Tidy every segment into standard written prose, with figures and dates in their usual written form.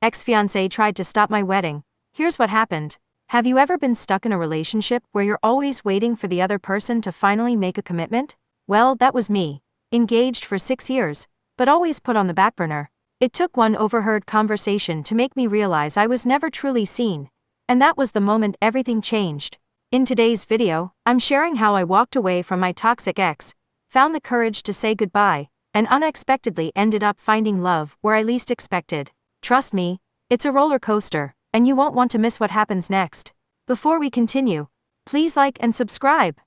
Ex-Fiance tried to stop my wedding. Here's what happened. Have you ever been stuck in a relationship where you're always waiting for the other person to finally make a commitment? Well, that was me. Engaged for 6 years, but always put on the back burner. It took one overheard conversation to make me realize I was never truly seen. And that was the moment everything changed. In today's video, I'm sharing how I walked away from my toxic ex, found the courage to say goodbye, and unexpectedly ended up finding love where I least expected. Trust me, it's a roller coaster, and you won't want to miss what happens next. Before we continue, please like and subscribe.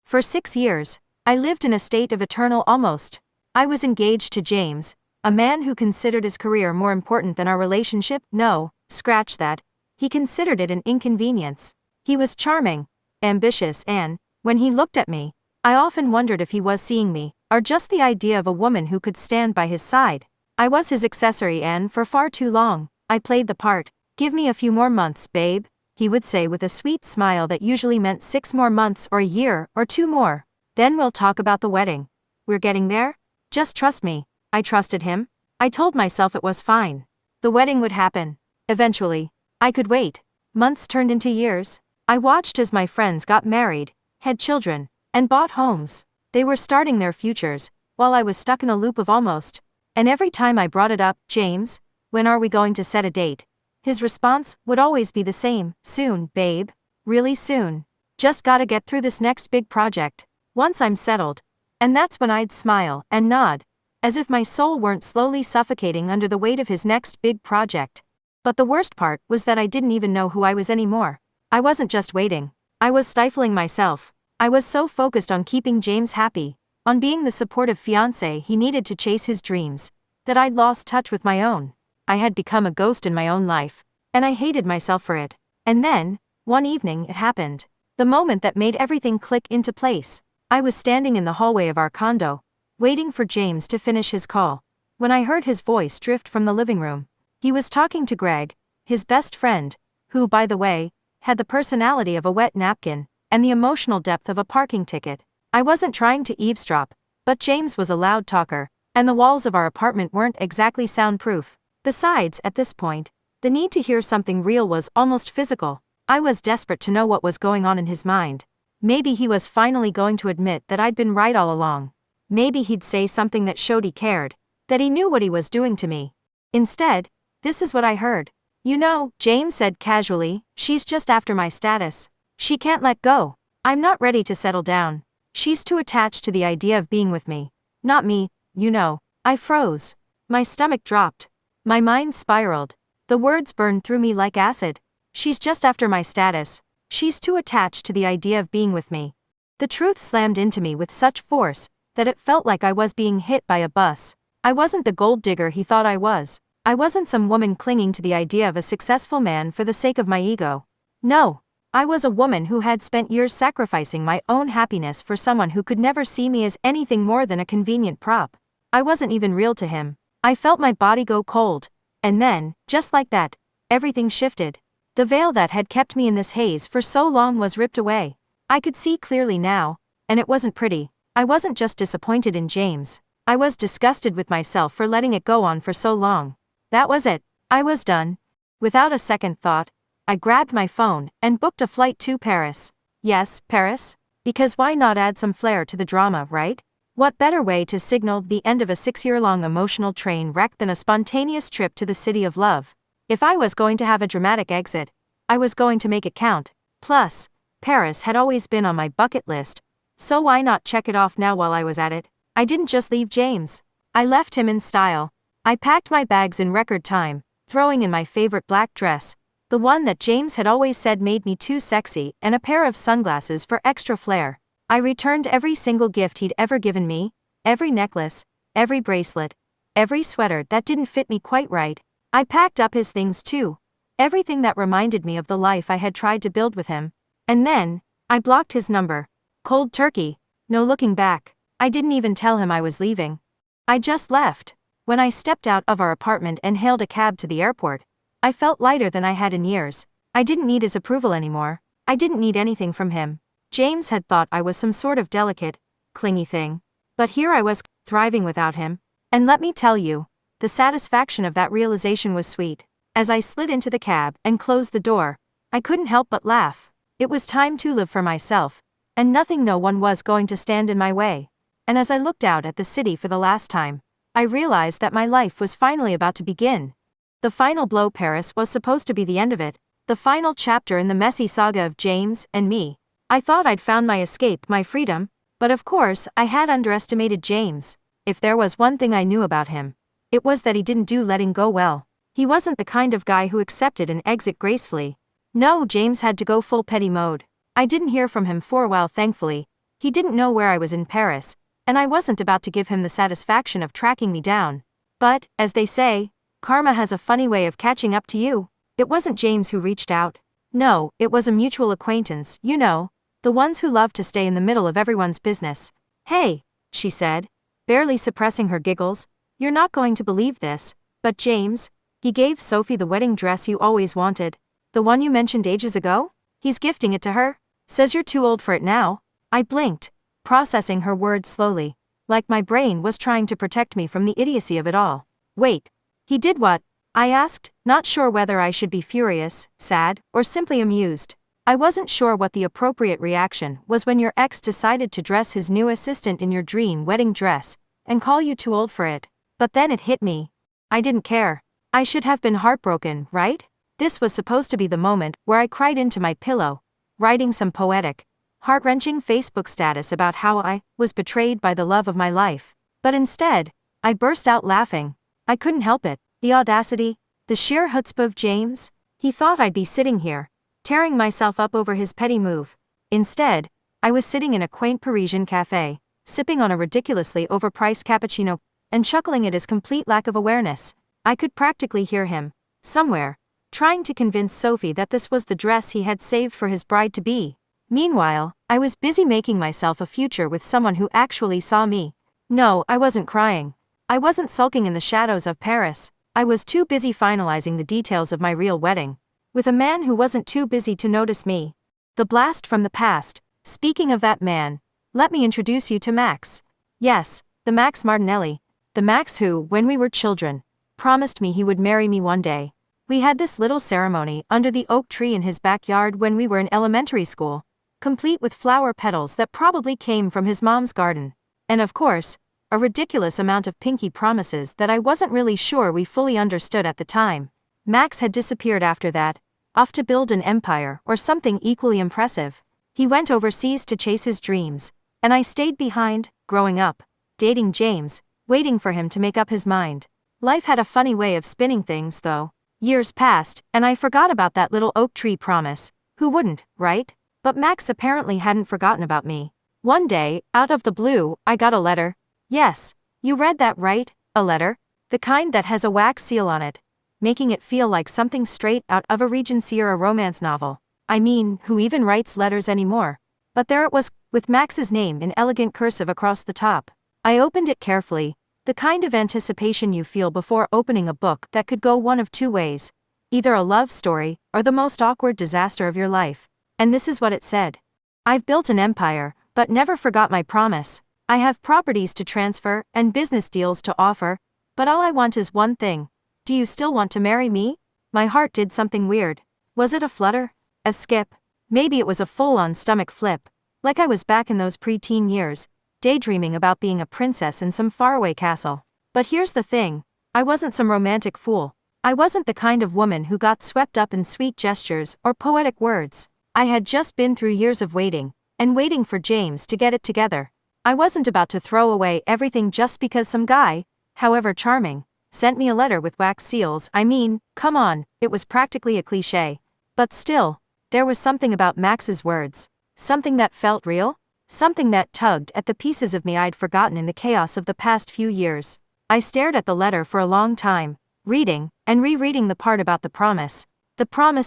For 6 years, I lived in a state of eternal almost. I was engaged to James, a man who considered his career more important than our relationship. No, scratch that. He considered it an inconvenience. He was charming, ambitious, and, when he looked at me, I often wondered if he was seeing me, or just the idea of a woman who could stand by his side. I was his accessory, and for far too long, I played the part. "Give me a few more months, babe," he would say with a sweet smile that usually meant 6 more months or a year or 2 more. "Then we'll talk about the wedding. We're getting there. Just trust me." I trusted him. I told myself it was fine. The wedding would happen. Eventually. I could wait. Months turned into years. I watched as my friends got married, had children, and bought homes. They were starting their futures, while I was stuck in a loop of almost. And every time I brought it up, "James, when are we going to set a date?" his response would always be the same: "Soon, babe. Really soon. Just gotta get through this next big project. Once I'm settled." And that's when I'd smile and nod, as if my soul weren't slowly suffocating under the weight of his next big project. But the worst part was that I didn't even know who I was anymore. I wasn't just waiting. I was stifling myself. I was so focused on keeping James happy, on being the supportive fiancé he needed to chase his dreams, that I'd lost touch with my own. I had become a ghost in my own life, and I hated myself for it. And then, one evening, it happened. The moment that made everything click into place. I was standing in the hallway of our condo, waiting for James to finish his call, when I heard his voice drift from the living room. He was talking to Greg, his best friend, who, by the way, had the personality of a wet napkin, and the emotional depth of a parking ticket. I wasn't trying to eavesdrop, but James was a loud talker, and the walls of our apartment weren't exactly soundproof. Besides, at this point, the need to hear something real was almost physical. I was desperate to know what was going on in his mind. Maybe he was finally going to admit that I'd been right all along. Maybe he'd say something that showed he cared, that he knew what he was doing to me. Instead, this is what I heard. "You know," James said casually, "she's just after my status. She can't let go. I'm not ready to settle down. She's too attached to the idea of being with me. Not me, you know." I froze. My stomach dropped. My mind spiraled. The words burned through me like acid. She's just after my status. She's too attached to the idea of being with me. The truth slammed into me with such force that it felt like I was being hit by a bus. I wasn't the gold digger he thought I was. I wasn't some woman clinging to the idea of a successful man for the sake of my ego. No. I was a woman who had spent years sacrificing my own happiness for someone who could never see me as anything more than a convenient prop. I wasn't even real to him. I felt my body go cold. And then, just like that, everything shifted. The veil that had kept me in this haze for so long was ripped away. I could see clearly now, and it wasn't pretty. I wasn't just disappointed in James. I was disgusted with myself for letting it go on for so long. That was it. I was done. Without a second thought, I grabbed my phone and booked a flight to Paris. Yes, Paris. Because why not add some flair to the drama, right? What better way to signal the end of a 6-year-long emotional train wreck than a spontaneous trip to the city of love? If I was going to have a dramatic exit, I was going to make it count. Plus, Paris had always been on my bucket list, so why not check it off now while I was at it? I didn't just leave James. I left him in style. I packed my bags in record time, throwing in my favorite black dress, the one that James had always said made me too sexy, and a pair of sunglasses for extra flair. I returned every single gift he'd ever given me, every necklace, every bracelet, every sweater that didn't fit me quite right. I packed up his things too, everything that reminded me of the life I had tried to build with him. And then, I blocked his number. Cold turkey, no looking back. I didn't even tell him I was leaving. I just left. When I stepped out of our apartment and hailed a cab to the airport, I felt lighter than I had in years. I didn't need his approval anymore. I didn't need anything from him. James had thought I was some sort of delicate, clingy thing. But here I was, thriving without him. And let me tell you, the satisfaction of that realization was sweet. As I slid into the cab and closed the door, I couldn't help but laugh. It was time to live for myself, and no one was going to stand in my way. And as I looked out at the city for the last time, I realized that my life was finally about to begin. The final blow. Paris was supposed to be the end of it, the final chapter in the messy saga of James and me. I thought I'd found my escape, my freedom, but of course I had underestimated James. If there was one thing I knew about him, it was that he didn't do letting go well. He wasn't the kind of guy who accepted an exit gracefully. No, James had to go full petty mode. I didn't hear from him for a while, thankfully. He didn't know where I was in Paris, and I wasn't about to give him the satisfaction of tracking me down. But, as they say, karma has a funny way of catching up to you. It wasn't James who reached out. No, it was a mutual acquaintance, you know, the ones who love to stay in the middle of everyone's business. "Hey," she said, barely suppressing her giggles, "you're not going to believe this, but James, he gave Sophie the wedding dress you always wanted. The one you mentioned ages ago? He's gifting it to her. Says you're too old for it now." I blinked, processing her words slowly, like my brain was trying to protect me from the idiocy of it all. "Wait. He did what?" I asked, not sure whether I should be furious, sad, or simply amused. I wasn't sure what the appropriate reaction was when your ex decided to dress his new assistant in your dream wedding dress, and call you too old for it. But then it hit me. I didn't care. I should have been heartbroken, right? This was supposed to be the moment where I cried into my pillow, writing some poetic, heart-wrenching Facebook status about how I was betrayed by the love of my life. But instead, I burst out laughing. I couldn't help it. The audacity, the sheer chutzpah of James. He thought I'd be sitting here, tearing myself up over his petty move. Instead, I was sitting in a quaint Parisian cafe, sipping on a ridiculously overpriced cappuccino, and chuckling at his complete lack of awareness. I could practically hear him, somewhere, trying to convince Sophie that this was the dress he had saved for his bride-to-be. Meanwhile, I was busy making myself a future with someone who actually saw me. No, I wasn't crying. I wasn't sulking in the shadows of Paris. I was too busy finalizing the details of my real wedding, with a man who wasn't too busy to notice me. The blast from the past. Speaking of that man, let me introduce you to Max. Yes, the Max Martinelli. The Max who, when we were children, promised me he would marry me one day. We had this little ceremony under the oak tree in his backyard when we were in elementary school, complete with flower petals that probably came from his mom's garden. And of course, a ridiculous amount of pinky promises that I wasn't really sure we fully understood at the time. Max had disappeared after that, off to build an empire or something equally impressive. He went overseas to chase his dreams, and I stayed behind, growing up, dating James, waiting for him to make up his mind. Life had a funny way of spinning things, though. Years passed, and I forgot about that little oak tree promise. Who wouldn't, right? But Max apparently hadn't forgotten about me. One day, out of the blue, I got a letter. Yes, you read that right, a letter. The kind that has a wax seal on it, making it feel like something straight out of a Regency-era romance novel. I mean, who even writes letters anymore? But there it was, with Max's name in elegant cursive across the top. I opened it carefully, the kind of anticipation you feel before opening a book that could go one of two ways, either a love story or the most awkward disaster of your life. And this is what it said. "I've built an empire, but never forgot my promise. I have properties to transfer and business deals to offer, but all I want is one thing. Do you still want to marry me?" My heart did something weird. Was it a flutter? A skip? Maybe it was a full-on stomach flip, like I was back in those pre-teen years, daydreaming about being a princess in some faraway castle. But here's the thing, I wasn't some romantic fool. I wasn't the kind of woman who got swept up in sweet gestures or poetic words. I had just been through years of waiting, and waiting for James to get it together. I wasn't about to throw away everything just because some guy, however charming, sent me a letter with wax seals. I mean, come on, it was practically a cliché. But still, there was something about Max's words, something that felt real, something that tugged at the pieces of me I'd forgotten in the chaos of the past few years. I stared at the letter for a long time, reading and rereading the part about the promise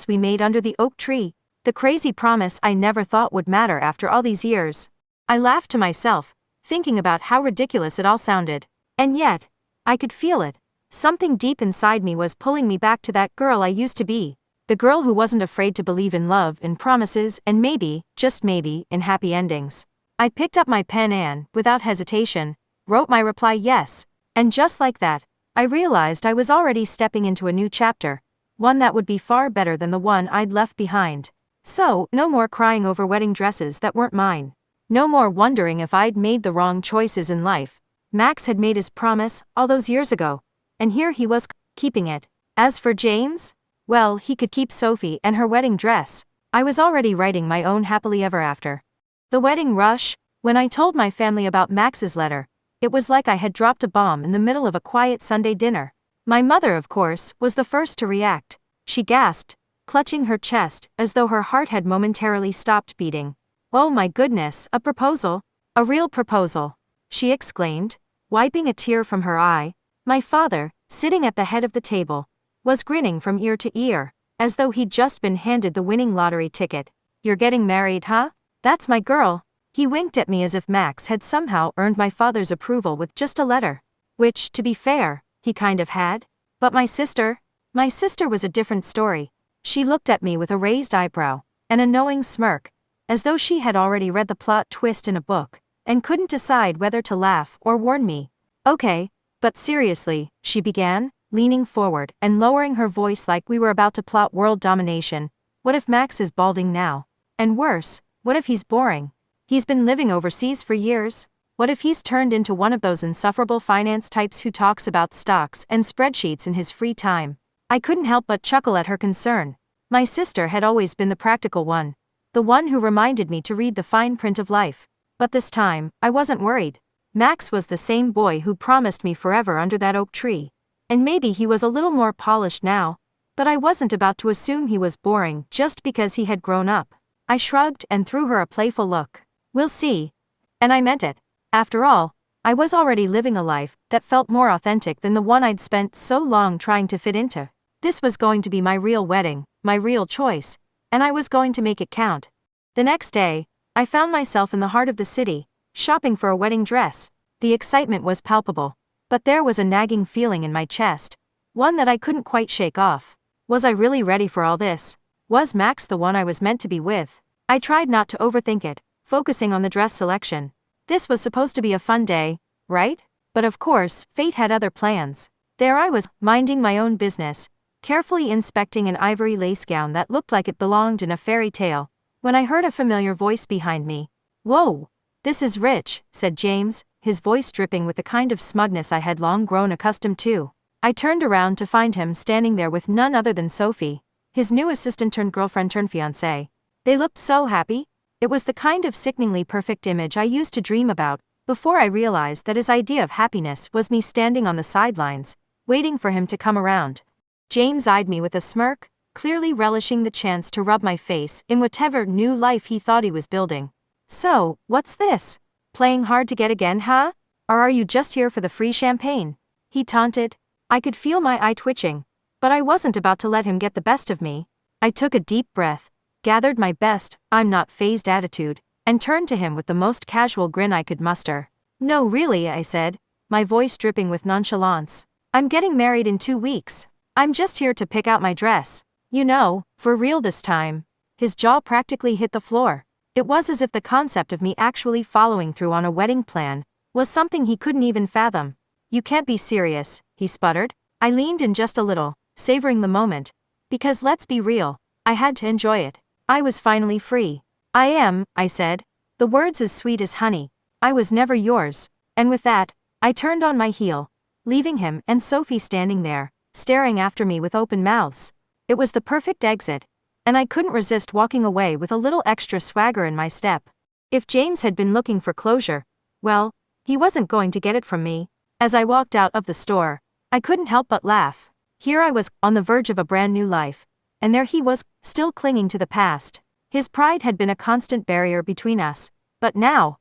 we made under the oak tree, the crazy promise I never thought would matter after all these years. I laughed to myself, thinking about how ridiculous it all sounded. And yet, I could feel it. Something deep inside me was pulling me back to that girl I used to be. The girl who wasn't afraid to believe in love and promises and maybe, just maybe, in happy endings. I picked up my pen and, without hesitation, wrote my reply yes. And just like that, I realized I was already stepping into a new chapter. one that would be far better than the one I'd left behind. So, no more crying over wedding dresses that weren't mine. No more wondering if I'd made the wrong choices in life. Max had made his promise all those years ago, and here he was, keeping it. As for James, well, he could keep Sophie and her wedding dress. I was already writing my own happily ever after. The wedding rush. When I told my family about Max's letter, it was like I had dropped a bomb in the middle of a quiet Sunday dinner. My mother, of course, was the first to react. She gasped, clutching her chest as though her heart had momentarily stopped beating. "Oh my goodness, a proposal? A real proposal?" she exclaimed, wiping a tear from her eye. My father, sitting at the head of the table, was grinning from ear to ear, as though he'd just been handed the winning lottery ticket. "You're getting married, huh? That's my girl." He winked at me as if Max had somehow earned my father's approval with just a letter. Which, to be fair, he kind of had. But my sister was a different story. She looked at me with a raised eyebrow and a knowing smirk, as though she had already read the plot twist in a book, and couldn't decide whether to laugh or warn me. "Okay, but seriously," she began, leaning forward and lowering her voice like we were about to plot world domination. "What if Max is balding now? And worse, what if he's boring? He's been living overseas for years. What if he's turned into one of those insufferable finance types who talks about stocks and spreadsheets in his free time?" I couldn't help but chuckle at her concern. My sister had always been the practical one, the one who reminded me to read the fine print of life. But this time, I wasn't worried. Max was the same boy who promised me forever under that oak tree. And maybe he was a little more polished now, but I wasn't about to assume he was boring just because he had grown up. I shrugged and threw her a playful look. "We'll see." And I meant it. After all, I was already living a life that felt more authentic than the one I'd spent so long trying to fit into. This was going to be my real wedding, my real choice, and I was going to make it count. The next day, I found myself in the heart of the city, shopping for a wedding dress. The excitement was palpable, but there was a nagging feeling in my chest, one that I couldn't quite shake off. Was I really ready for all this? Was Max the one I was meant to be with? I tried not to overthink it, focusing on the dress selection. This was supposed to be a fun day, right? But of course, fate had other plans. There I was, minding my own business, carefully inspecting an ivory lace gown that looked like it belonged in a fairy tale, when I heard a familiar voice behind me. "Whoa, this is Rich," said James, his voice dripping with the kind of smugness I had long grown accustomed to. I turned around to find him standing there with none other than Sophie, his new assistant turned girlfriend turned fiancée. They looked so happy. It was the kind of sickeningly perfect image I used to dream about, before I realized that his idea of happiness was me standing on the sidelines, waiting for him to come around. James eyed me with a smirk, clearly relishing the chance to rub my face in whatever new life he thought he was building. "So, what's this? Playing hard to get again, huh? Or are you just here for the free champagne?" he taunted. I could feel my eye twitching, but I wasn't about to let him get the best of me. I took a deep breath, gathered my best, I'm not fazed attitude, and turned to him with the most casual grin I could muster. "No really," I said, my voice dripping with nonchalance. "I'm getting married in 2 weeks. I'm just here to pick out my dress. You know, for real this time." His jaw practically hit the floor. It was as if the concept of me actually following through on a wedding plan was something he couldn't even fathom. "You can't be serious," he sputtered. I leaned in just a little, savoring the moment. Because let's be real, I had to enjoy it. I was finally free. "I am," I said, the words as sweet as honey. "I was never yours." And with that, I turned on my heel, leaving him and Sophie standing there, staring after me with open mouths. It was the perfect exit, and I couldn't resist walking away with a little extra swagger in my step. If James had been looking for closure, well, he wasn't going to get it from me. As I walked out of the store, I couldn't help but laugh. Here I was, on the verge of a brand new life, and there he was, still clinging to the past. His pride had been a constant barrier between us, but now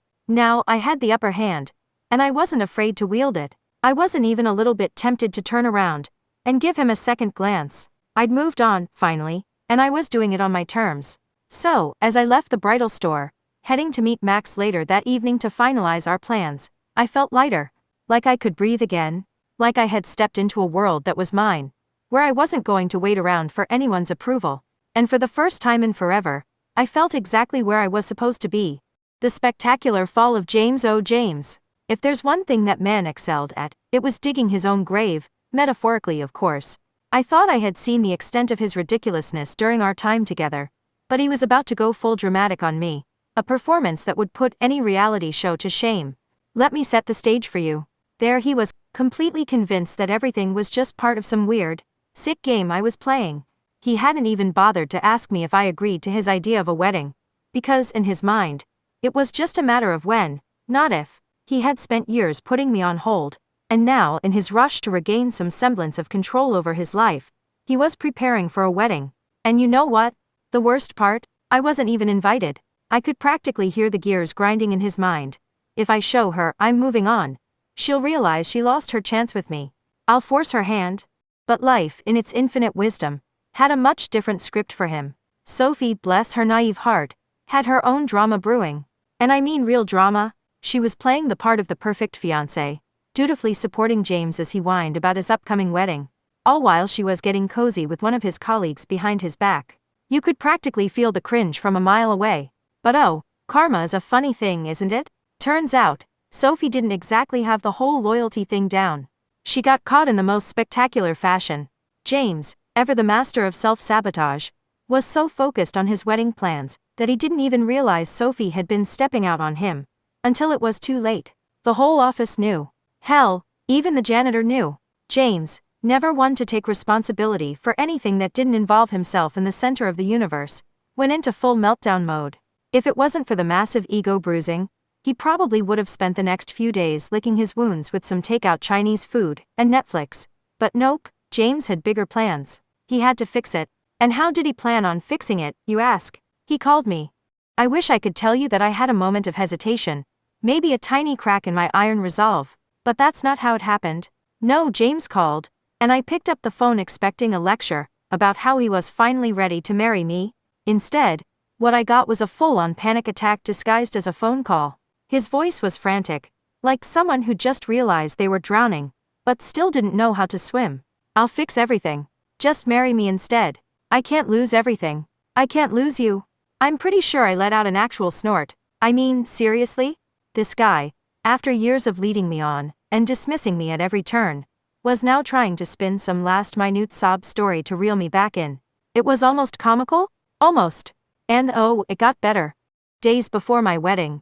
I had the upper hand, and I wasn't afraid to wield it. I wasn't even a little bit tempted to turn around and give him a second glance. I'd moved on, finally, and I was doing it on my terms. So, as I left the bridal store, heading to meet Max later that evening to finalize our plans, I felt lighter, like I could breathe again, like I had stepped into a world that was mine, where I wasn't going to wait around for anyone's approval. And for the first time in forever, I felt exactly where I was supposed to be. The spectacular fall of James. Oh James. If there's one thing that man excelled at, it was digging his own grave, metaphorically of course. I thought I had seen the extent of his ridiculousness during our time together. But he was about to go full dramatic on me. A performance that would put any reality show to shame. Let me set the stage for you. There he was, completely convinced that everything was just part of some weird, sick game I was playing. He hadn't even bothered to ask me if I agreed to his idea of a wedding. Because, in his mind, it was just a matter of when, not if. He had spent years putting me on hold, and now, in his rush to regain some semblance of control over his life, he was preparing for a wedding. And you know what? The worst part? I wasn't even invited. I could practically hear the gears grinding in his mind. If I show her I'm moving on, she'll realize she lost her chance with me. I'll force her hand. But life, in its infinite wisdom, had a much different script for him. Sophie, bless her naive heart, had her own drama brewing. And I mean real drama. She was playing the part of the perfect fiancé, dutifully supporting James as he whined about his upcoming wedding, all while she was getting cozy with one of his colleagues behind his back. You could practically feel the cringe from a mile away. But oh, karma is a funny thing, isn't it? Turns out, Sophie didn't exactly have the whole loyalty thing down. She got caught in the most spectacular fashion. James, ever the master of self-sabotage, was so focused on his wedding plans that he didn't even realize Sophie had been stepping out on him. Until it was too late. The whole office knew. Hell, even the janitor knew. James, never one to take responsibility for anything that didn't involve himself in the center of the universe, went into full meltdown mode. If it wasn't for the massive ego bruising, he probably would have spent the next few days licking his wounds with some takeout Chinese food and Netflix. But nope, James had bigger plans. He had to fix it. And how did he plan on fixing it, you ask? He called me. I wish I could tell you that I had a moment of hesitation, maybe a tiny crack in my iron resolve, but that's not how it happened. No, James called, and I picked up the phone expecting a lecture about how he was finally ready to marry me. Instead, what I got was a full-on panic attack disguised as a phone call. His voice was frantic, like someone who just realized they were drowning, but still didn't know how to swim. I'll fix everything. Just marry me instead. I can't lose everything. I can't lose you. I'm pretty sure I let out an actual snort. I mean, seriously? This guy, after years of leading me on, and dismissing me at every turn, was now trying to spin some last minute sob story to reel me back in. It was almost comical? Almost. And oh, it got better. Days before my wedding,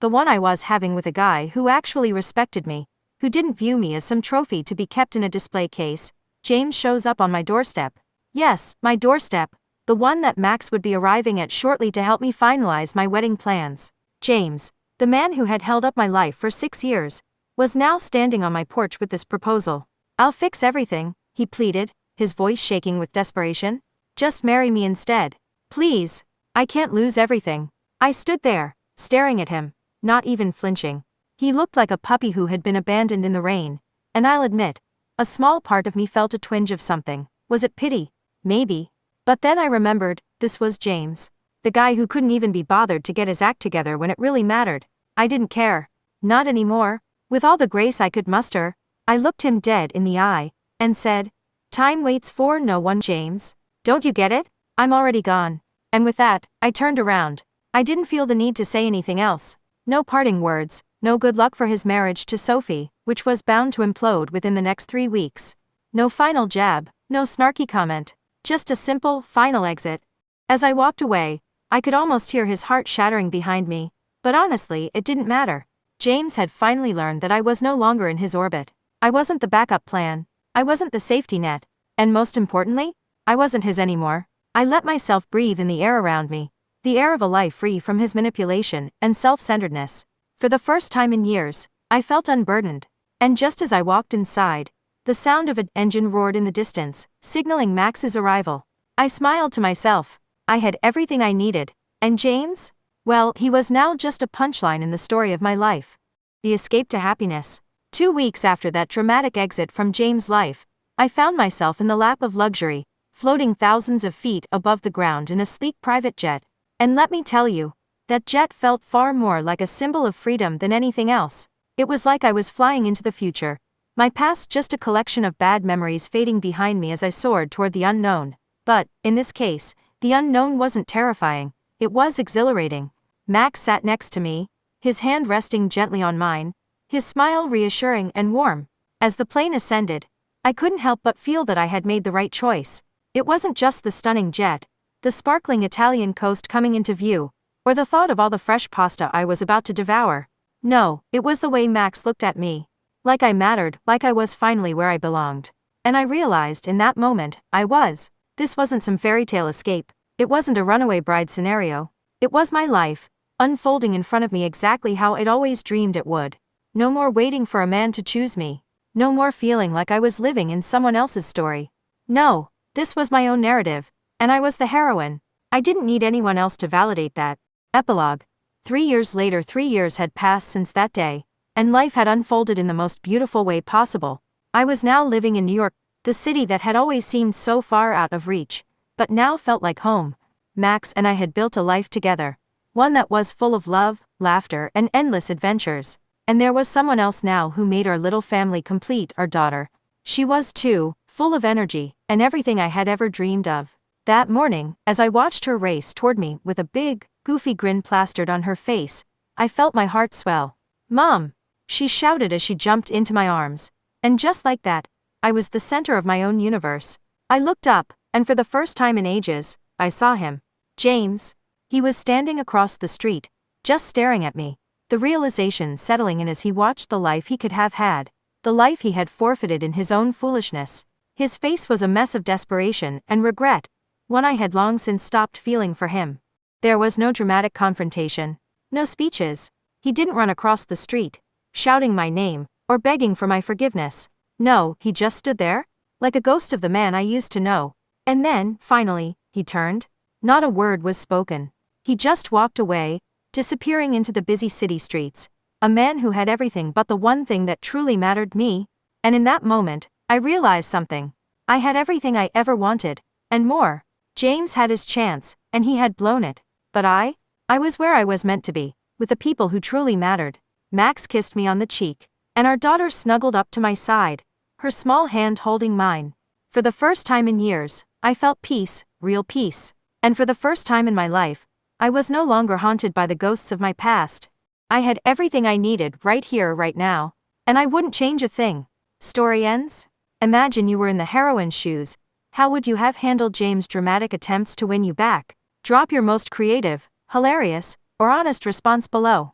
the one I was having with a guy who actually respected me, who didn't view me as some trophy to be kept in a display case, James shows up on my doorstep. Yes, my doorstep, the one that Max would be arriving at shortly to help me finalize my wedding plans. James, the man who had held up my life for 6 years, was now standing on my porch with this proposal. I'll fix everything, he pleaded, his voice shaking with desperation. Just marry me instead. Please. I can't lose everything. I stood there, staring at him, not even flinching. He looked like a puppy who had been abandoned in the rain, and I'll admit, a small part of me felt a twinge of something. Was it pity? Maybe. But then I remembered, this was James. The guy who couldn't even be bothered to get his act together when it really mattered. I didn't care. Not anymore. With all the grace I could muster, I looked him dead in the eye, and said, "Time waits for no one, James. Don't you get it? I'm already gone." And with that, I turned around. I didn't feel the need to say anything else. No parting words, no good luck for his marriage to Sophie, which was bound to implode within the next 3 weeks. No final jab, no snarky comment. Just a simple, final exit. As I walked away, I could almost hear his heart shattering behind me, but honestly, it didn't matter. James had finally learned that I was no longer in his orbit. I wasn't the backup plan. I wasn't the safety net. And most importantly, I wasn't his anymore. I let myself breathe in the air around me, the air of a life free from his manipulation and self-centeredness. For the first time in years, I felt unburdened. And just as I walked inside, the sound of an engine roared in the distance, signaling Max's arrival. I smiled to myself. I had everything I needed. And James? Well, he was now just a punchline in the story of my life. The escape to happiness. 2 weeks after that dramatic exit from James' life, I found myself in the lap of luxury, floating thousands of feet above the ground in a sleek private jet. And let me tell you, that jet felt far more like a symbol of freedom than anything else. It was like I was flying into the future. My past just a collection of bad memories fading behind me as I soared toward the unknown. But, in this case, the unknown wasn't terrifying, it was exhilarating. Max sat next to me, his hand resting gently on mine, his smile reassuring and warm. As the plane ascended, I couldn't help but feel that I had made the right choice. It wasn't just the stunning jet, the sparkling Italian coast coming into view, or the thought of all the fresh pasta I was about to devour. No, it was the way Max looked at me. Like I mattered, like I was finally where I belonged. And I realized in that moment, I was. This wasn't some fairy tale escape. It wasn't a runaway bride scenario. It was my life, unfolding in front of me exactly how I'd always dreamed it would. No more waiting for a man to choose me. No more feeling like I was living in someone else's story. No, this was my own narrative, and I was the heroine. I didn't need anyone else to validate that. Epilogue. 3 years later, 3 years had passed since that day, and life had unfolded in the most beautiful way possible. I was now living in New York, the city that had always seemed so far out of reach, but now felt like home. Max and I had built a life together, one that was full of love, laughter, and endless adventures. And there was someone else now who made our little family complete, our daughter. She was too, full of energy, and everything I had ever dreamed of. That morning, as I watched her race toward me with a big, goofy grin plastered on her face, I felt my heart swell. "Mom!" she shouted as she jumped into my arms. And just like that, I was the center of my own universe. I looked up, and for the first time in ages, I saw him. James. He was standing across the street, just staring at me, the realization settling in as he watched the life he could have had, the life he had forfeited in his own foolishness. His face was a mess of desperation and regret, one I had long since stopped feeling for him. There was no dramatic confrontation, no speeches. He didn't run across the street, shouting my name, or begging for my forgiveness. No, he just stood there, like a ghost of the man I used to know. And then, finally, he turned. Not a word was spoken. He just walked away, disappearing into the busy city streets. A man who had everything but the one thing that truly mattered, me. And in that moment, I realized something. I had everything I ever wanted, and more. James had his chance, and he had blown it. But I was where I was meant to be, with the people who truly mattered. Max kissed me on the cheek, and our daughter snuggled up to my side, her small hand holding mine. For the first time in years, I felt peace, real peace. And for the first time in my life, I was no longer haunted by the ghosts of my past. I had everything I needed right here, right now, and I wouldn't change a thing. Story ends? Imagine you were in the heroine's shoes. How would you have handled James' dramatic attempts to win you back? Drop your most creative, hilarious, or honest response below.